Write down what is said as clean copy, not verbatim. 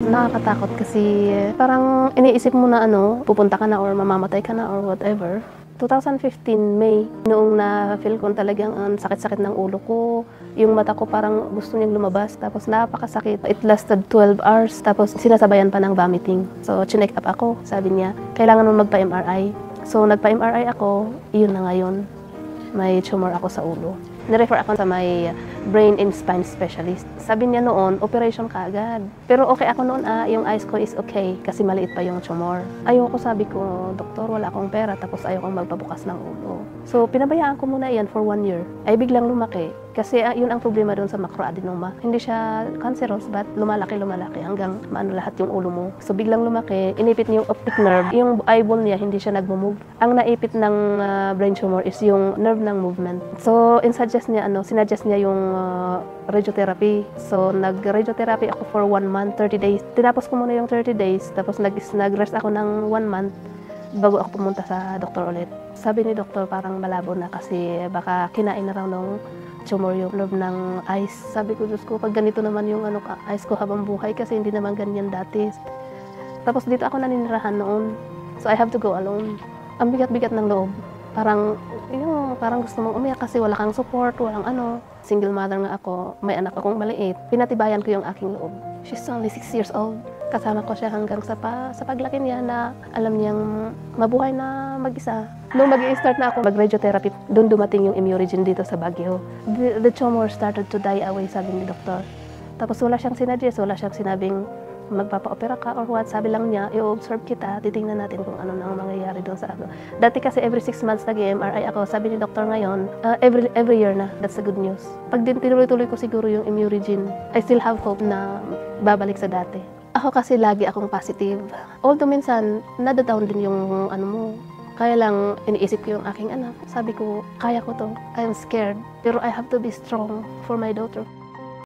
Nakakatakot kasi parang iniisip mo na pupunta ka na or mamamatay ka na or whatever. 2015 May, noong na-feel ko talagang ang sakit-sakit ng ulo ko. Yung mata ko parang gusto niyang lumabas, tapos napakasakit. It lasted 12 hours, tapos sinasabayan pa ng vomiting. So, chinek up ako, sabi niya, kailangan mo magpa-MRI. So, nagpa-MRI ako, iyon na ngayon. May tumor ako sa ulo. Nirefer ako sa may brain and spine specialist. Sabi niya noon, operation ka agad. Pero okay ako noon, yung eyes ko is okay kasi maliit pa yung tumor. Ayoko, sabi ko, doktor, wala akong pera, tapos ayokong magpabukas ng ulo. So, pinabayaan ko muna yan for 1 year. Ay biglang lumaki. Kasi yun ang problema doon sa macroadenoma. Hindi siya cancerous, but lumalaki hanggang maano lahat yung ulo mo. So, biglang lumaki, inipit niya yung optic nerve. Yung eyeball niya, hindi siya nagmo-move. Ang naipit ng brain tumor is yung nerve ng movement. So, sinuggest niya yung radiotherapy. So, nag-radiotherapy ako for 1 month, 30 days. Tinapos ko muna yung 30 days, tapos nag-rest ako ng 1 month bago ako pumunta sa doktor ulit. Sabi ni doktor, parang malabo na kasi baka kinain na raw ng tumor yung loob ng eyes. Sabi ko, Diyos ko, pag ganito naman yung eyes ko habang buhay kasi hindi naman ganyan dati. Tapos dito ako naninirahan noon. So, I have to go alone. Ang bigat-bigat ng loob. Parang gusto mong umiyak kasi wala kang support, walang Single mother nga ako, may anak akong maliit. Pinatibayan ko yung aking loob. She's only 6 years old. Kasama ko siya hanggang sa paglaki niya na alam niyang mabuhay na mag-isa. Nung mag-i-start na ako mag-radiotherapy, doon dumating yung Immuregene dito sa Baguio. The tumor started to die away, sabi ni doktor. Tapos wala siyang sinadjust, wala siyang sinabing magpapa-opera ka or what. Sabi lang niya, i-observe kita, titingnan natin kung ano nang mangyayari doon sa Dati kasi every 6 months nag-MRI ako. Sabi ni doktor ngayon, every year na. That's the good news. Pag din tinuloy-tuloy ko siguro yung Immuregene, I still have hope na babalik sa dati. Ako kasi lagi akong positive. Although minsan, nada-down din yung mo. Kaya lang, iniisip ko yung aking anak. Sabi ko, kaya ko to. I am scared. Pero I have to be strong for my daughter.